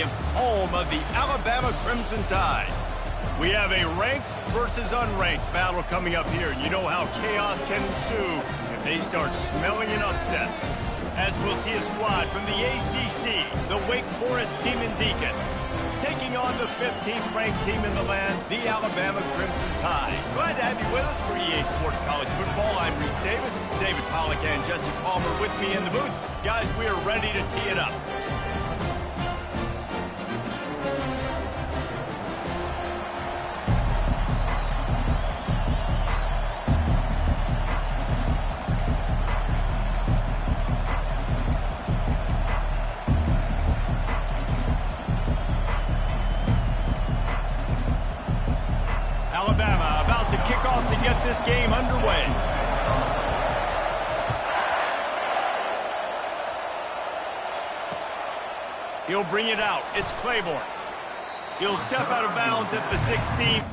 home of the Alabama Crimson Tide. We have a ranked versus unranked battle coming up here. You know how chaos can ensue if they start smelling an upset. As we'll see a squad from the ACC, the Wake Forest Demon Deacon, taking on the 15th ranked team in the land, the Alabama Crimson Tide. Glad to have you with us for EA Sports College Football. I'm Reese Davis, David Pollack and Jesse Palmer with me in the booth. Guys, we are ready to tee it up. Alabama about to kick off to get this game underway. He'll bring it out. It's Claiborne. He'll step out of bounds at the 16.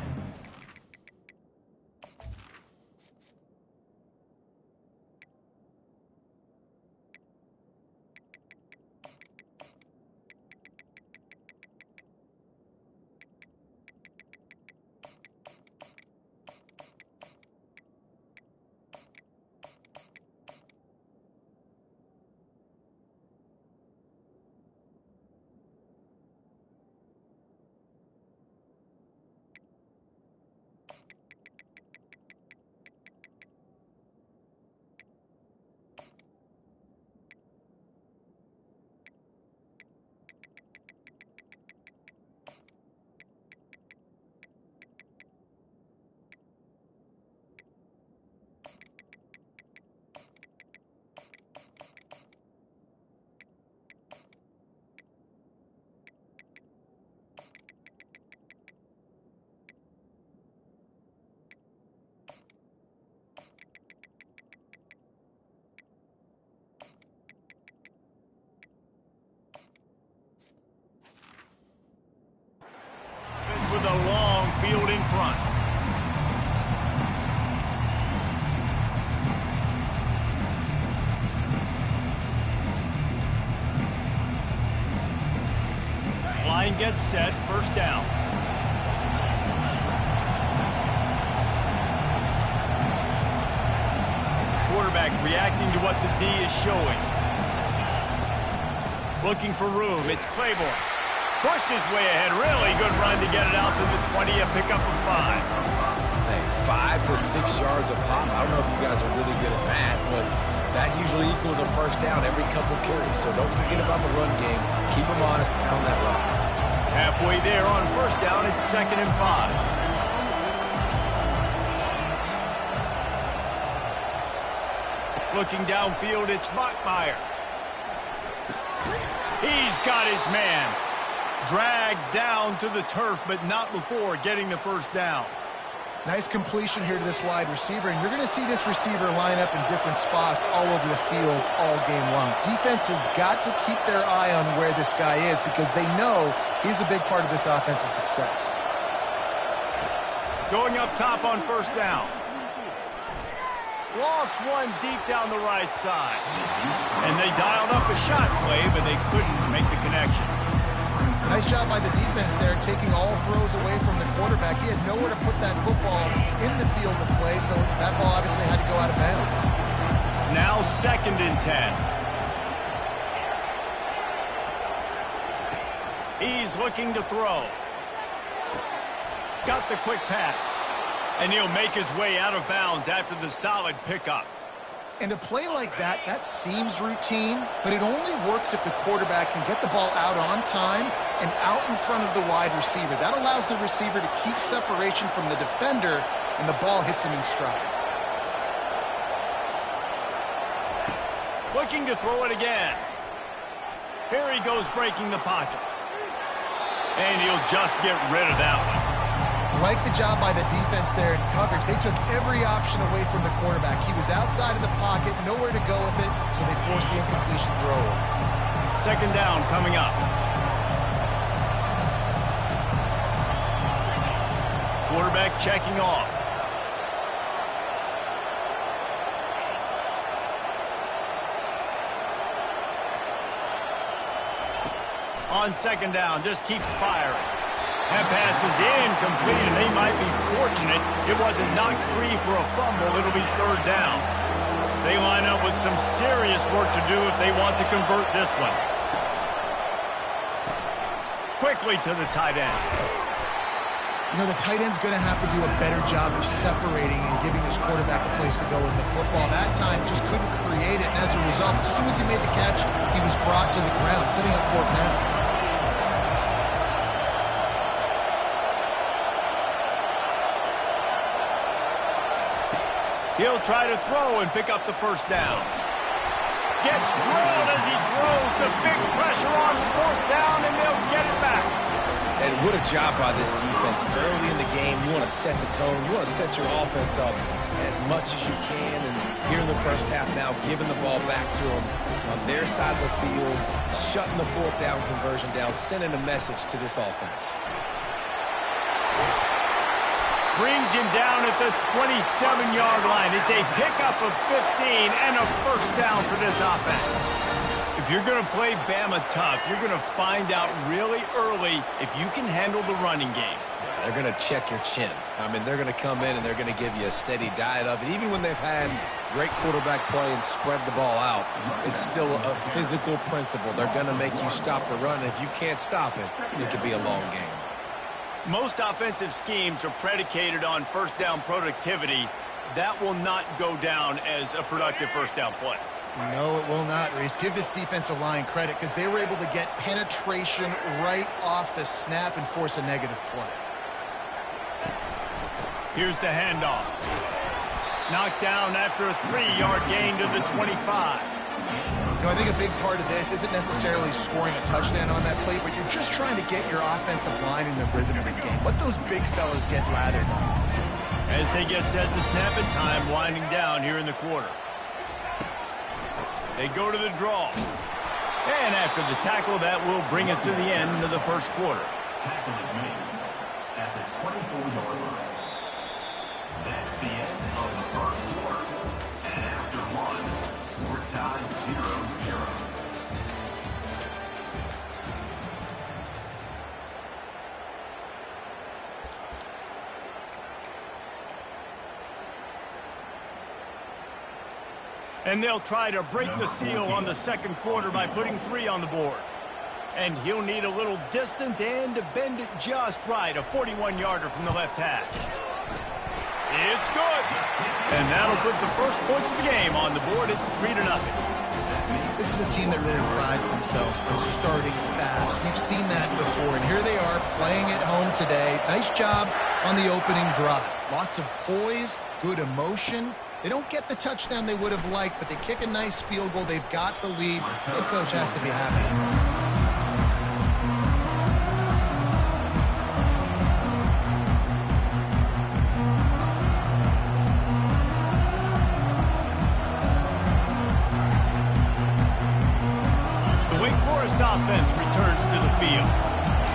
With a long field in front. Line gets set, first down. Quarterback reacting to what the D is showing. Looking for room, it's Claiborne. Pushed his way ahead. Really good run to get it out to the 20, a pickup of 5. Hey, 5 to 6 yards a pop. I don't know if you guys are really good at math, but that usually equals a first down every couple carries. So don't forget about the run game. Keep them honest, pound that rock. Halfway there on first down, it's 2nd and 5. Looking downfield, it's Mockmeyer. He's got his man. Dragged down to the turf, but not before getting the first down. Nice completion here to this wide receiver, and you're going to see this receiver line up in different spots all over the field all game long. Defense has got to keep their eye on where this guy is because they know he's a big part of this offense's success. Going up top on first down. Lost one deep down the right side. And they dialed up a shot play, but they couldn't make the connection. Nice job by the defense there, taking all throws away from the quarterback. He had nowhere to put that football in the field to play, so that ball obviously had to go out of bounds. Now 2nd and 10. He's looking to throw. Got the quick pass. And he'll make his way out of bounds after the solid pickup. And a play like that, that seems routine, but it only works if the quarterback can get the ball out on time and out in front of the wide receiver. That allows the receiver to keep separation from the defender, and the ball hits him in stride. Looking to throw it again. Here he goes breaking the pocket. And he'll just get rid of that one. Like the job by the defense there in coverage. They took every option away from the quarterback. He was outside of the pocket, nowhere to go with it, so they forced the incompletion throw. 2nd down coming up. Quarterback checking off. on second down, just keeps firing. That pass is incomplete, and they might be fortunate it wasn't knocked free for a fumble. It'll be third down. They line up with some serious work to do if they want to convert this one. Quickly to the tight end. You know, the tight end's going to have to do a better job of separating and giving his quarterback a place to go with the football. That time just couldn't create it, and as a result, as soon as he made the catch, he was brought to the ground, setting up fourth down. He'll try to throw and pick up the first down. Gets drilled as he throws. The big pressure on fourth down, and they'll get it back. And what a job by this defense. Early in the game, you want to set the tone. You want to set your offense up as much as you can. And here in the first half now, giving the ball back to them on their side of the field, shutting the fourth down conversion down, sending a message to this offense. Brings him down at the 27-yard line. It's a pickup of 15 and a first down for this offense. If you're going to play Bama tough, you're going to find out really early if you can handle the running game. Yeah, they're going to check your chin. I mean, they're going to come in and they're going to give you a steady diet of it. Even when they've had great quarterback play and spread the ball out, it's still a physical principle. They're going to make you stop the run. And if you can't stop it, it could be a long game. Most offensive schemes are predicated on first down productivity. That will not go down as a productive first down play. No, it will not, Reese. Give this defensive line credit because they were able to get penetration right off the snap and force a negative play. Here's the handoff. Knocked down after a 3-yard gain to the 25. You know, I think a big part of this isn't necessarily scoring a touchdown on that play, but you're just trying to get your offensive line in the rhythm of the game. Let those big fellas get lathered on. As they get set to snap it time, winding down here in the quarter. They go to the draw. And after the tackle, that will bring us to the end of the first quarter. Tackle is made at the 24-yard line. That's the end of the first quarter. And after one, we're tied 0-0. And they'll try to break the seal on the second quarter by putting 3 on the board. And he'll need a little distance and to bend it just right. A 41-yarder from the left hash. It's good. And that'll put the first points of the game on the board. It's 3-0. This is a team that really prides themselves on starting fast. We've seen that before, and here they are playing at home today. Nice job on the opening drive. Lots of poise, good emotion. They don't get the touchdown they would have liked, but they kick a nice field goal. They've got the lead. Head coach has to be happy. Offense returns to the field.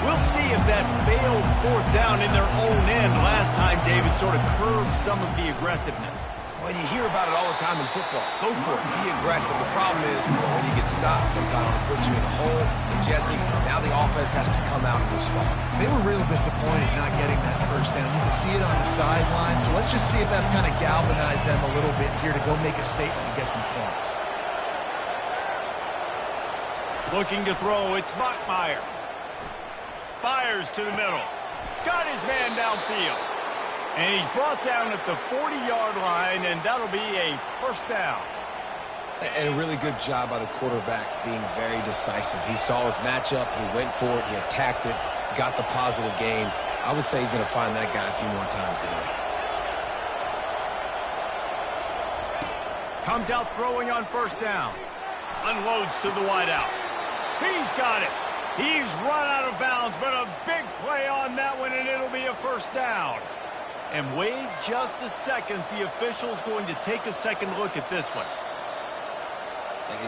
We'll see if that failed fourth down in their own end last time, David, sort of curbed some of the aggressiveness. Well, you hear about it all the time in football. Go for it. Be aggressive. The problem is when you get stopped, sometimes it puts you in a hole. And Jesse, now the offense has to come out and respond. They were real disappointed not getting that first down. You can see it on the sideline. So let's just see if that's kind of galvanized them a little bit here to go make a statement and get some points. Looking to throw, it's Bachmeier. Fires to the middle. Got his man downfield. And he's brought down at the 40-yard line, and that'll be a first down. And a really good job by the quarterback being very decisive. He saw his matchup, he went for it, he attacked it, got the positive gain. I would say he's going to find that guy a few more times today. Comes out throwing on first down. Unloads to the wideout. He's got it. He's run out of bounds, but a big play on that one, and it'll be a first down. And wait just a second. The official's going to take a second look at this one.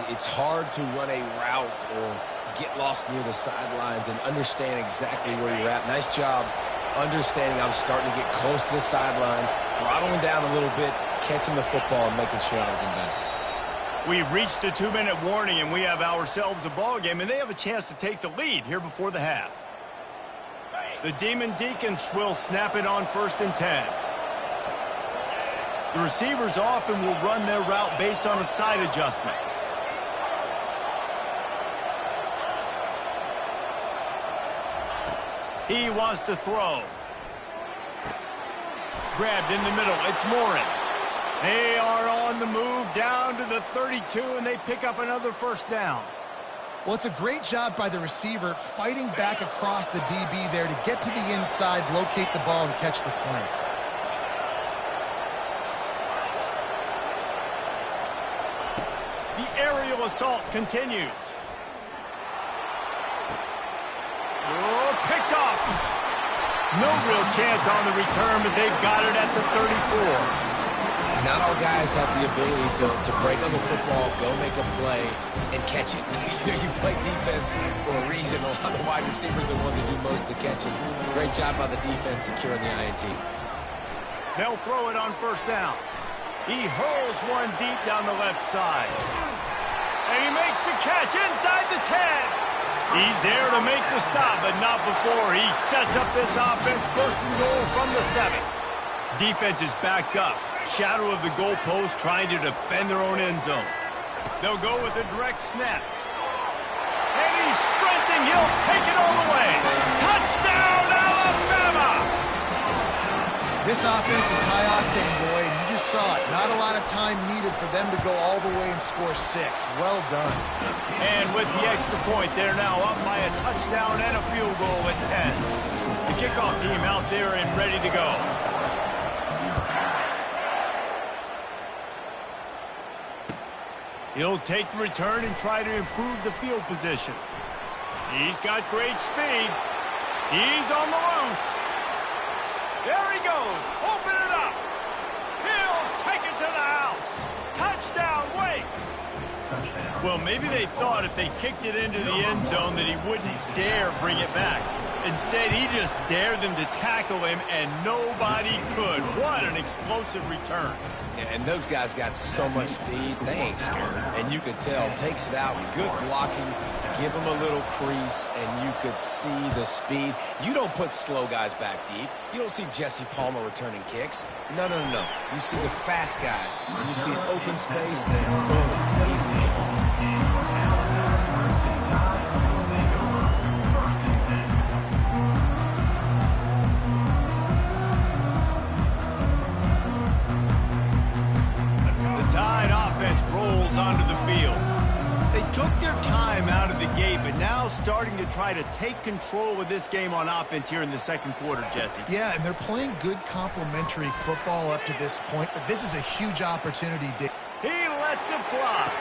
It's hard to run a route or get lost near the sidelines and understand exactly where you're at. Nice job understanding I'm starting to get close to the sidelines, throttling down a little bit, catching the football and making sure I was in bounds. We've reached the 2-minute warning, and we have ourselves a ball game, and they have a chance to take the lead here before the half. The Demon Deacons will snap it on 1st and 10. The receivers often will run their route based on a side adjustment. He wants to throw. Grabbed in the middle. It's Morin. They are on the move down to the 32, and they pick up another 1st down. Well, it's a great job by the receiver fighting back across the DB there to get to the inside, locate the ball, and catch the slant. The aerial assault continues. Oh, picked off. No real chance on the return, but they've got it at the 34. Not all guys have the ability to break on the football, go make a play, and catch it. You play defense for a reason. A lot of the wide receivers are the ones that do most of the catching. Great job by the defense securing the INT. They'll throw it on 1st down. He hurls one deep down the left side. And he makes the catch inside the 10. He's there to make the stop, but not before he sets up this offense 1st and goal from the 7. Defense is backed up. Shadow of the goalpost trying to defend their own end zone. They'll go with a direct snap. And he's sprinting. He'll take it all the way. Touchdown, Alabama! This offense is high octane, boy, and you just saw it. Not a lot of time needed for them to go all the way and score 6. Well done. And with the extra point, they're now up by a touchdown and a field goal at 10. The kickoff team out there and ready to go. He'll take the return and try to improve the field position. He's got great speed. He's on the loose. There he goes. Open it up. He'll take it to the house. Touchdown, Wake. Well, maybe they thought if they kicked it into the end zone that he wouldn't dare bring it back. Instead, he just dared them to tackle him, and nobody could. What an explosive return. Yeah, and those guys got so much speed, they ain't scared. And you could tell, takes it out, good blocking, give him a little crease, and you could see the speed. You don't put slow guys back deep. You don't see Jesse Palmer returning kicks. No. You see the fast guys, and you see an open space, and boom, he's gone. Rolls onto the field. They took their time out of the gate, but now starting to try to take control of this game on offense here in the 2nd quarter, Jesse. Yeah, and they're playing good complementary football up to this point, but this is a huge opportunity. He lets it fly.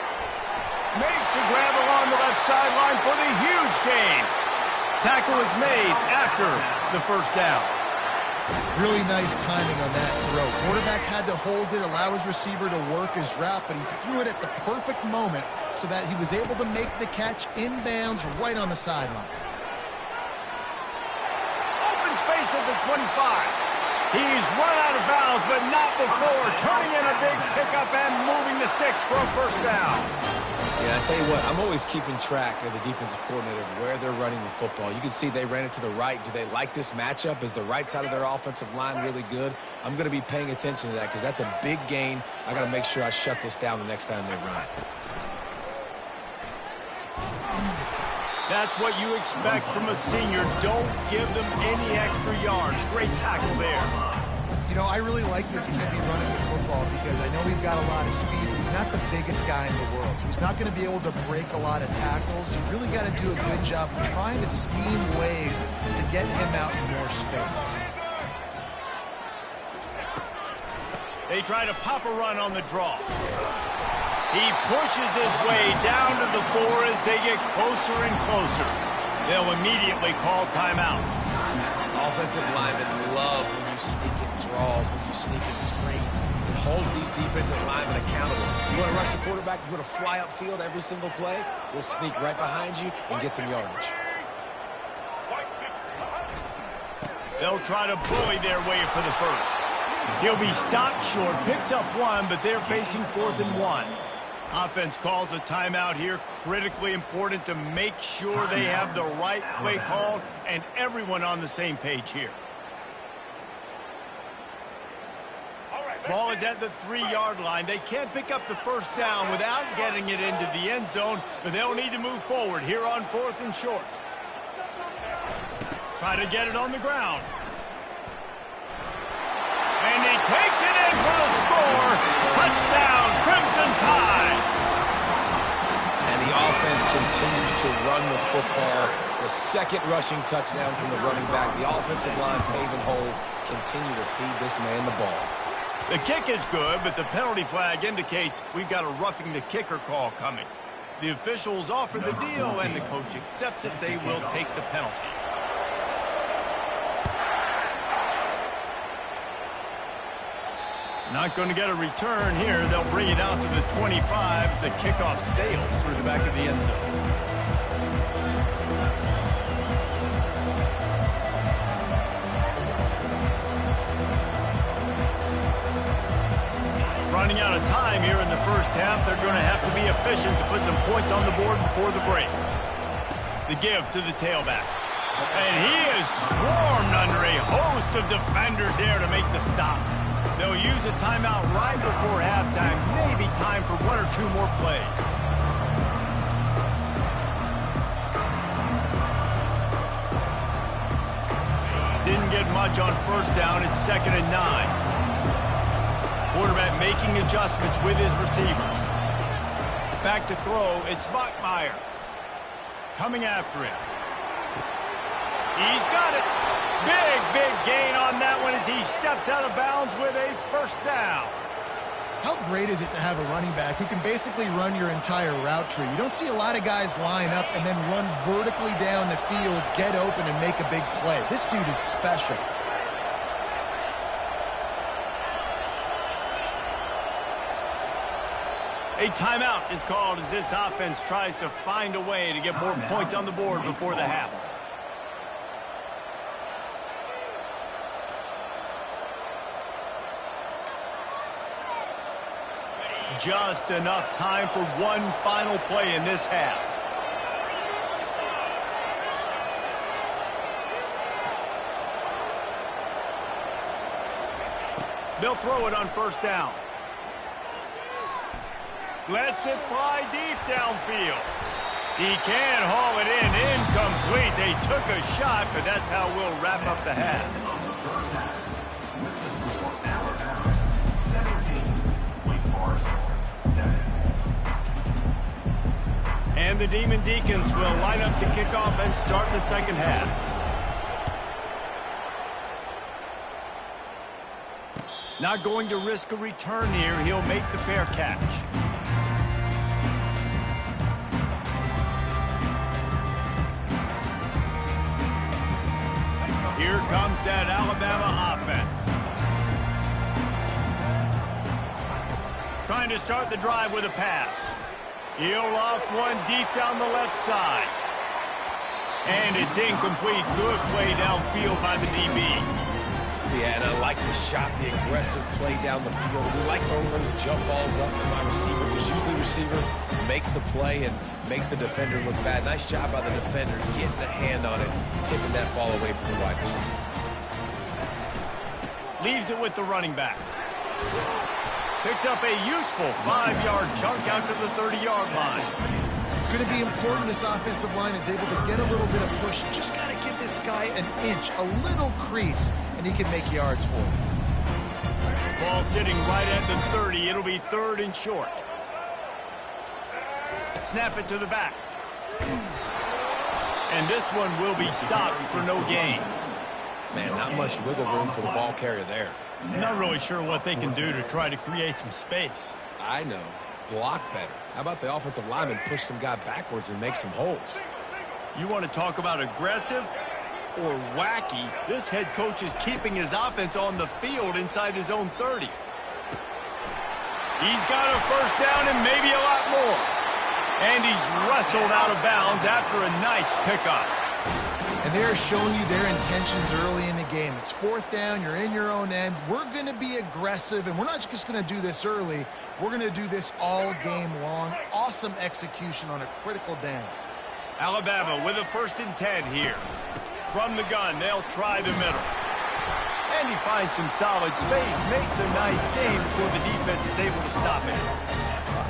Makes the grab along the left sideline for the huge gain. Tackle is made after the 1st down. Really nice timing on that throw. Quarterback had to hold it, allow his receiver to work his route, but he threw it at the perfect moment so that he was able to make the catch inbounds right on the sideline. Open space at the 25. He's run out of bounds, but not before turning in a big pickup and moving the sticks for a 1st down. Yeah, I tell you what, I'm always keeping track as a defensive coordinator of where they're running the football. You can see they ran it to the right. Do they like this matchup? Is the right side of their offensive line really good? I'm going to be paying attention to that because that's a big gain. I got to make sure I shut this down the next time they run. That's what you expect from a senior. Don't give them any extra yards. Great tackle there. You know, I really like this QB running the football because I know he's got a lot of speed. He's not the biggest guy in the world, so he's not going to be able to break a lot of tackles. You really got to do a good job of trying to scheme ways to get him out in more space. They try to pop a run on the draw. He pushes his way down to the 4 as they get closer and closer. They'll immediately call timeout. Offensive linemen love when you sneak in draws, when you sneak in screens. It holds these defensive linemen accountable. You want to rush the quarterback, you want to fly upfield every single play, we'll sneak right behind you and get some yardage. They'll try to bully their way for the 1st. He'll be stopped short, picks up 1, but they're facing 4th and 1. Offense calls a timeout here. Critically important to make sure they have the right play called and everyone on the same page here. Ball is at the 3-yard line. They can't pick up the first down without getting it into the end zone, but they'll need to move forward here on 4th and short. Try to get it on the ground. And he takes it in for the score. Touchdown, Crimson Tide. And the offense continues to run the football. The second rushing touchdown from the running back. The offensive line paving holes. Continue to feed this man the ball. The kick is good, but the penalty flag indicates we've got a roughing the kicker call coming. The officials offer the deal, and the coach accepts it. They will take the penalty. Not going to get a return here. They'll bring it out to the 25 as the kickoff sails through the back of the end zone. Running out of time here in the first half. They're going to have to be efficient to put some points on the board before the break. The give to the tailback. And he is swarmed under a host of defenders there to make the stop. They'll use a timeout right before halftime. Maybe time for 1 or 2 more plays. Didn't get much on first down. It's 2nd and 9. Quarterback making adjustments with his receivers. Back to throw, it's Bachmeier. Coming after him. He's got it. Big gain on that one as he steps out of bounds with a first down. How great is it to have a running back who can basically run your entire route tree? You don't see a lot of guys line up and then run vertically down the field, get open, and make a big play. This dude is special. A timeout is called as this offense tries to find a way to get more points on the board before the half. Just enough time for one final play in this half. They'll throw it on first down. Lets it fly deep downfield. He can haul it in. Incomplete. They took a shot, but that's how we'll wrap up the half. And the Demon Deacons will line up to kick off and start the second half. Not going to risk a return here. He'll make the fair catch. Here comes that Alabama offense. Trying to start the drive with a pass. He'll loft one deep down the left side. And it's incomplete. Good play downfield by the DB. Yeah, and I like the shot, the aggressive play down the field. We like throwing little jump balls up to my receiver, because usually the receiver makes the play and makes the defender look bad. Nice job by the defender getting a hand on it, tipping that ball away from the wide receiver. Leaves it with the running back. Picks up a useful 5-yard chunk out to the 30-yard line. It's going to be important this offensive line is able to get a little bit of push. Just got to give this guy an inch, a little crease, and he can make yards for him. Ball sitting right at the 30. It'll be 3rd and short. Snap it to the back. And this one will be stopped for no gain. Man, not much wiggle room for the ball carrier there. Not really sure what they can do to try to create some space. I know. Block better. How about the offensive lineman push some guy backwards and make some holes? You want to talk about aggressive or wacky? This head coach is keeping his offense on the field inside his own 30. He's got a first down and maybe a lot more. And he's wrestled out of bounds after a nice pickup. And they're showing you their intentions early in the game. It's fourth down, you're in your own end. We're going to be aggressive, and we're not just going to do this early. We're going to do this all game long. Awesome execution on a critical down. Alabama with a 1st and 10 here. From the gun, they'll try the middle. And he finds some solid space, makes a nice game before the defense is able to stop it.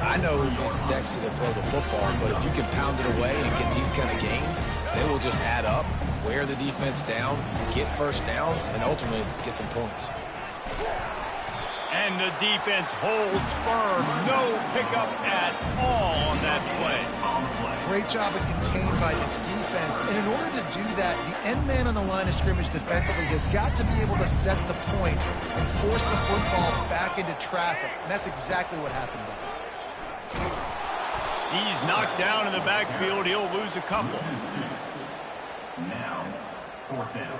I know it's sexy to throw the football, but if you can pound it away and get these kind of gains, they will just add up, wear the defense down, get first downs, and ultimately get some points. And the defense holds firm. No pickup at all on that play. Great job of contained by this defense. And in order to do that, the end man on the line of scrimmage defensively has got to be able to set the point and force the football back into traffic. And that's exactly what happened there. He's knocked down in the backfield. He'll lose a couple. Now, 4th down.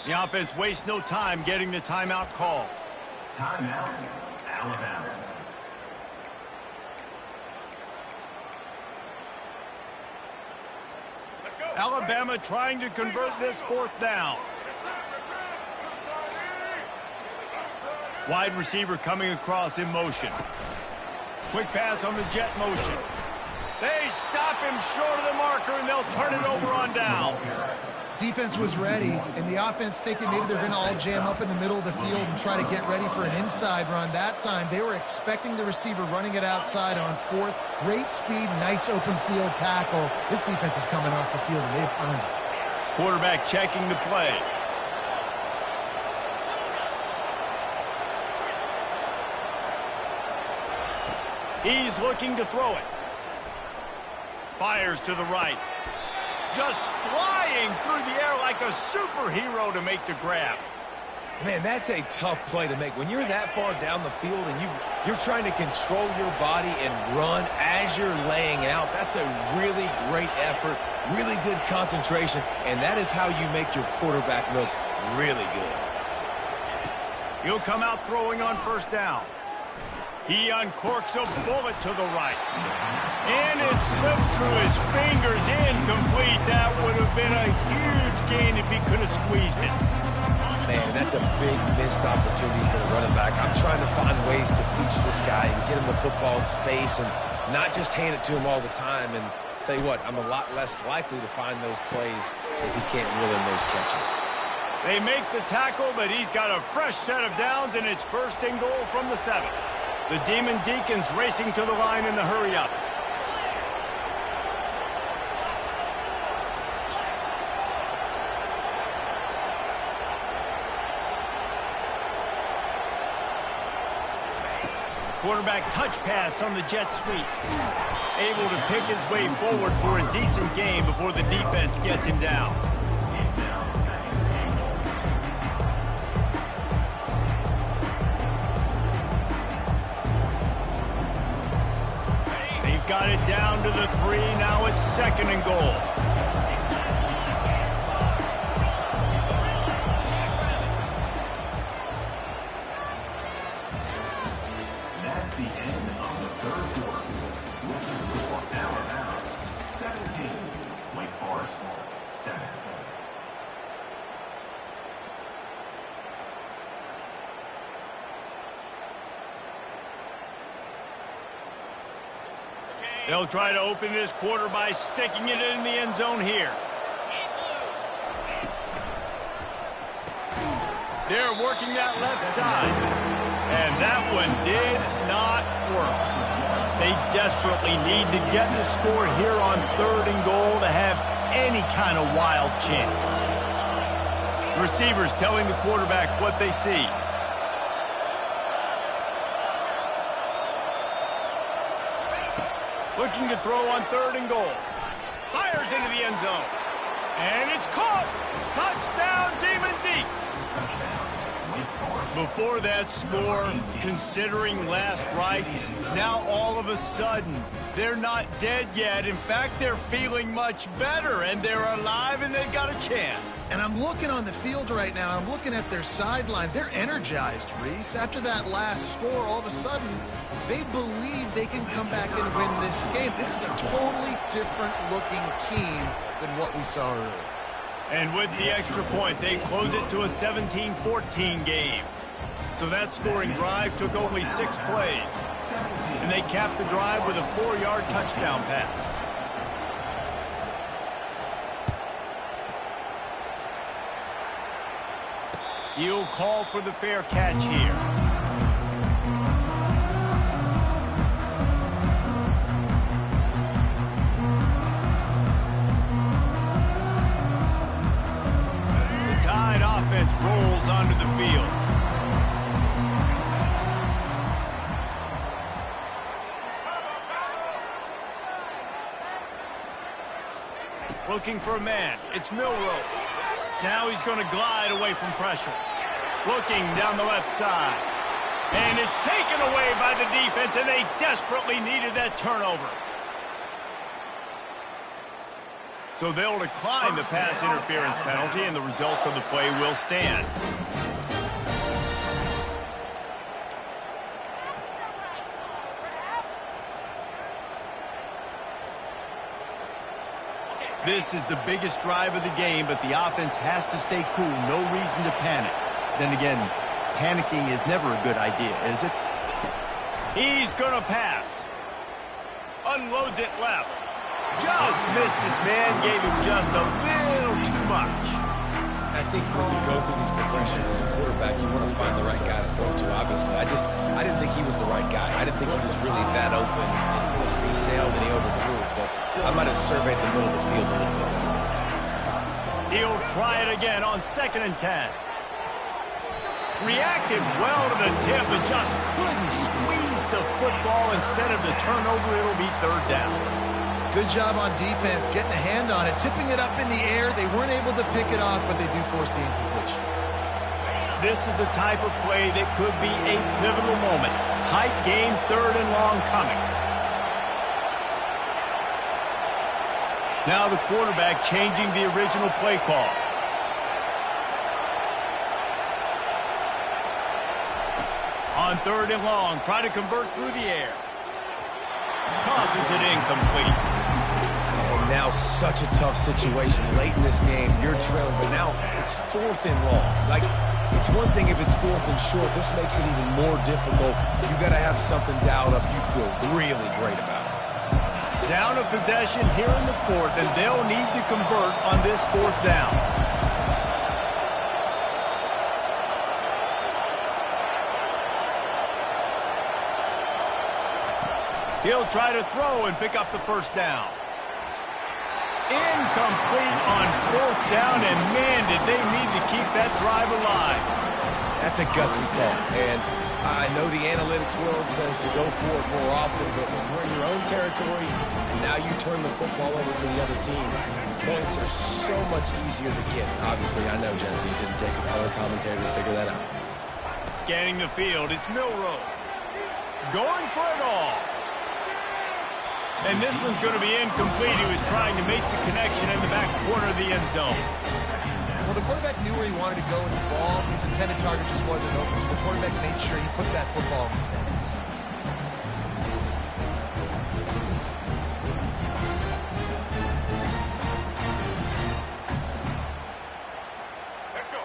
The offense wastes no time getting the timeout call. Timeout, Alabama. Alabama trying to convert this 4th down. Wide receiver coming across in motion. Quick pass on the jet motion. They stop him short of the marker, and they'll turn it over on downs. Defense was ready, and the offense thinking maybe they're going to all jam up in the middle of the field and try to get ready for an inside run. That time, they were expecting the receiver running it outside on 4th. Great speed, nice open field tackle. This defense is coming off the field, and they've earned it. Quarterback checking the play. He's looking to throw it. Fires to the right. Just flying through the air like a superhero to make the grab. Man, that's a tough play to make. When you're that far down the field and you're trying to control your body and run as you're laying out, that's a really great effort, really good concentration, and that is how you make your quarterback look really good. He'll come out throwing on 1st down. He uncorks a bullet to the right. And it slips through his fingers, incomplete. That would have been a huge gain if he could have squeezed it. Man, that's a big missed opportunity for the running back. I'm trying to find ways to feature this guy and get him the football in space and not just hand it to him all the time. And tell you what, I'm a lot less likely to find those plays if he can't reel in those catches. They make the tackle, but he's got a fresh set of downs, and it's 1st and goal from the 7. The Demon Deacons racing to the line in the hurry-up. Quarterback touch pass on the jet sweep. Able to pick his way forward for a decent gain before the defense gets him down. They've got it down to the 3. Now it's 2nd and goal. That's the end of the 3rd quarter. With the score, Alabama 17, Wake Forest 7. They'll try to open this quarter by sticking it in the end zone here. They're working that left side. And that one did not work. They desperately need to get the score here on 3rd and goal to have any kind of wild chance. Receivers telling the quarterback what they see. Looking to throw on 3rd and goal. Fires into the end zone. And it's caught. Touchdown, Demon Deacs. Touchdown, Wake Forest. Before that score, considering last rites, now all of a sudden, they're not dead yet. In fact, they're feeling much better, and they're alive, and they've got a chance. And I'm looking on the field right now, and I'm looking at their sideline. They're energized, Reese. After that last score, all of a sudden, they believe they can come back and win this game. This is a totally different-looking team than what we saw earlier. And with the extra point, they close it to a 17-14 game. So that scoring drive took only 6 plays. And they capped the drive with a 4-yard touchdown pass. He'll call for the fair catch here. The Tide offense rolls onto the field. Looking for a man. It's Milroe. Now he's going to glide away from pressure. Looking down the left side. And it's taken away by the defense, and they desperately needed that turnover. So they'll decline the pass interference penalty, and the results of the play will stand. This is the biggest drive of the game, but the offense has to stay cool. No reason to panic. Then again, panicking is never a good idea, is it? He's going to pass. Unloads it left. Just missed his man, gave him just a little too much. I think when you go through these progressions as a quarterback, you want to find the right guy to throw to, obviously. I didn't think he was the right guy. I didn't think he was really that open. And listen, he sailed and he overthrew it, but I might have surveyed the middle of the field a little bit better. He'll try it again on 2nd and 10. Reacted well to the tip, but just couldn't squeeze the football. Instead of the turnover, it'll be 3rd down. Good job on defense, getting a hand on it, tipping it up in the air. They weren't able to pick it off, but they do force the incompletion. This is the type of play that could be a pivotal moment. Tight game, 3rd and long coming. Now the quarterback changing the original play call. On 3rd and long, try to convert through the air. Tosses it incomplete. And now such a tough situation. Late in this game, you're trailing, but now it's 4th and long. Like, it's one thing if it's 4th and short. This makes it even more difficult. You got to have something dialed up you feel really great about. Down a possession here in the 4th, and they'll need to convert on this 4th down. He'll try to throw and pick up the 1st down. Incomplete on 4th down, and man, did they need to keep that drive alive. That's a gutsy call, and I know the analytics world says to go for it more often, but when we're in your own territory, and now you turn the football over to the other team, points are so much easier to get. Obviously, I know, Jesse, it didn't take a color commentator to figure that out. Scanning the field, it's Milroe. Going for it all. And this one's going to be incomplete. He was trying to make the connection in the back corner of the end zone. Well, the quarterback knew where he wanted to go with the ball. His intended target just wasn't open, so the quarterback made sure he put that football in the stands.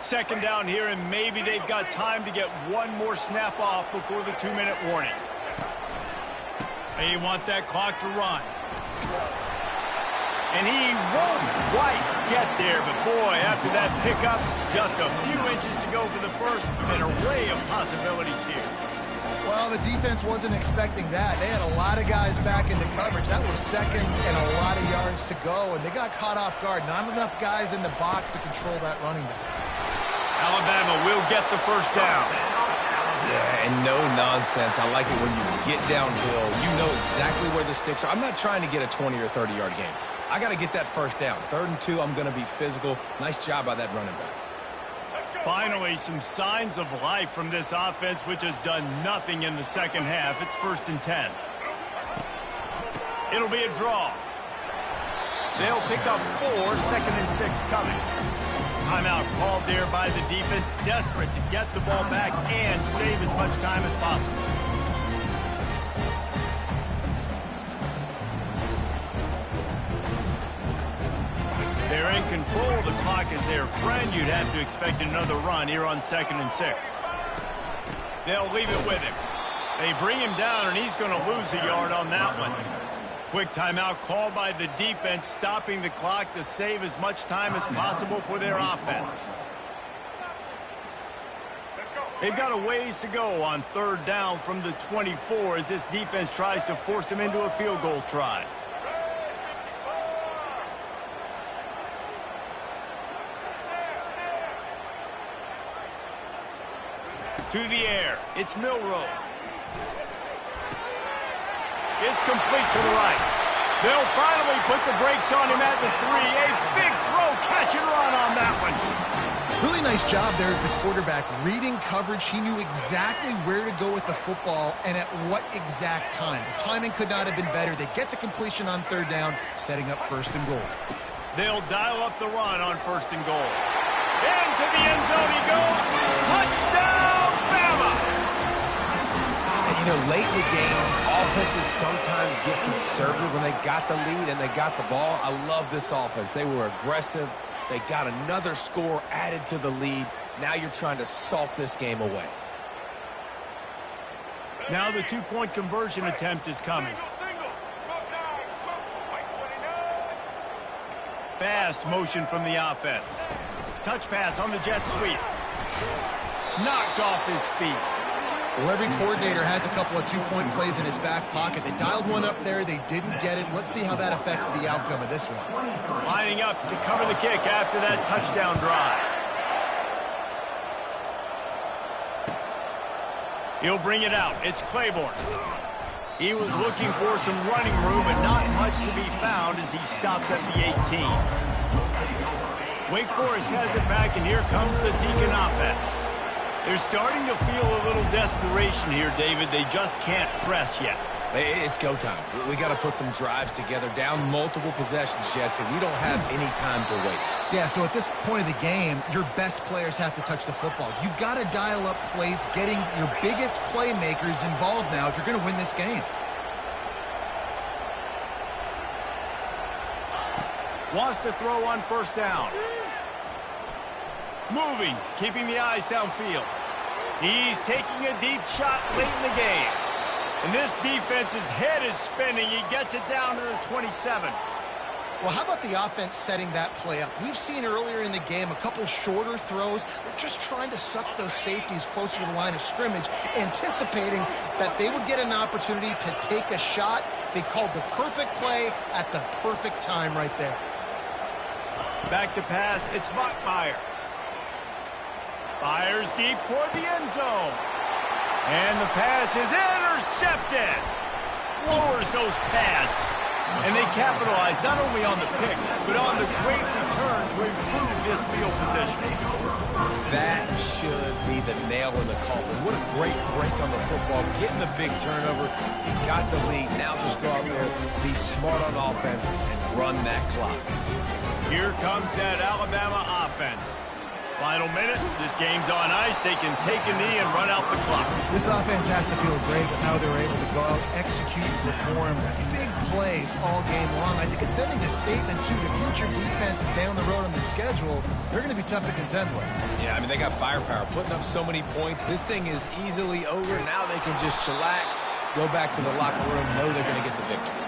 Second down here, and maybe they've got time to get one more snap off before the 2-minute warning. They want that clock to run. And he won't quite get there, but boy, after that pickup, just a few inches to go for the 1st, an array of possibilities here. Well, the defense wasn't expecting that. They had a lot of guys back into coverage. That was 2nd and a lot of yards to go, and they got caught off guard. Not enough guys in the box to control that running back. Alabama will get the 1st down. Yeah, and no nonsense. I like it when you get downhill. You know exactly where the sticks are. I'm not trying to get a 20 or 30-yard game. I got to get that 1st down. 3rd and 2, I'm going to be physical. Nice job by that running back. Finally, some signs of life from this offense, which has done nothing in the second half. It's 1st and 10. It'll be a draw. They'll pick up 4, 2nd and 6 coming. Timeout called there by the defense, desperate to get the ball back and save as much time as possible. They're in control of the clock as their friend. You'd have to expect another run here on 2nd and 6. They'll leave it with him. They bring him down, and he's going to lose a yard on that one. Quick timeout called by the defense, stopping the clock to save as much time as possible for their offense. They've got a ways to go on 3rd down from the 24 as this defense tries to force them into a field goal try. To the air, it's Milroe. It's complete to the right. They'll finally put the brakes on him at the 3. A big throw, catch and run on that one. Really nice job there of the quarterback reading coverage. He knew exactly where to go with the football and at what exact time. The timing could not have been better. They get the completion on 3rd down, setting up 1st and goal. They'll dial up the run on 1st and goal. Into the end zone he goes. Touchdown, Bama! And, you know, late in the games, offenses sometimes get conservative when they got the lead and they got the ball. I love this offense. They were aggressive. They got another score added to the lead. Now you're trying to salt this game away. Now the 2-point conversion attempt is coming. Fast motion from the offense. Touch pass on the jet sweep. Knocked off his feet. Well, every coordinator has a couple of 2-point plays in his back pocket. They dialed one up there. They didn't get it. Let's see how that affects the outcome of this one. Lining up to cover the kick after that touchdown drive. He'll bring it out. It's Claiborne. He was looking for some running room, but not much to be found as he stopped at the 18. Wake Forest has it back, and here comes the Deacon offense. They're starting to feel a little desperation here, David. They just can't press yet. It's go time. We got to put some drives together, down multiple possessions, Jesse. We don't have any time to waste. Yeah, so at this point of the game, your best players have to touch the football. You've got to dial up plays, getting your biggest playmakers involved now if you're going to win this game. Wants to throw on 1st down. Moving, keeping the eyes downfield. He's taking a deep shot late in the game. And this defense's head is spinning. He gets it down to the 27. Well, how about the offense setting that play up? We've seen earlier in the game a couple shorter throws. They're just trying to suck those safeties closer to the line of scrimmage, anticipating that they would get an opportunity to take a shot. They called the perfect play at the perfect time right there. Back to pass, it's Bachmeier. Fires deep toward the end zone. And the pass is intercepted. Lowers those pads. And they capitalize not only on the pick, but on the great return to improve this field position. That should be the nail in the coffin. What a great break on the football. Getting the big turnover. You got the lead. Now just go out there, be smart on offense, and run that clock. Here comes that Alabama offense. Final minute, this game's on ice. They can take a knee and run out the clock. This offense has to feel great with how they're able to go out, execute, perform big plays all game long. I think it's sending a statement to the future defenses down the road on the schedule. They're going to be tough to contend with. Yeah, I mean, they got firepower, putting up so many points. This thing is easily over. Now they can just chillax, go back to the locker room, know they're going to get the victory.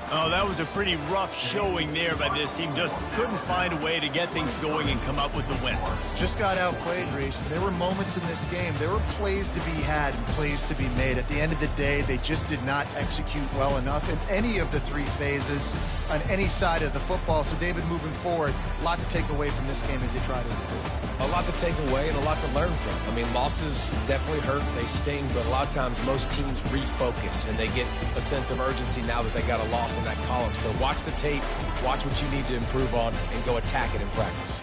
Oh, that was a pretty rough showing there by this team. Just couldn't find a way to get things going and come up with the win. Just got outplayed, Reese. There were moments in this game. There were plays to be had and plays to be made. At the end of the day, they just did not execute well enough in any of the 3 phases on any side of the football. So, David, moving forward, a lot to take away from this game as they try to improve. A lot to take away and a lot to learn from. I mean, losses definitely hurt, they sting, but a lot of times most teams refocus and they get a sense of urgency now that they got a loss in that column. So watch the tape, watch what you need to improve on, and go attack it in practice.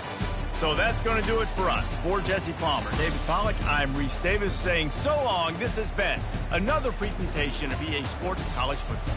So that's going to do it for us. For Jesse Palmer, David Pollack, I'm Reese Davis saying so long. This has been another presentation of EA Sports College Football.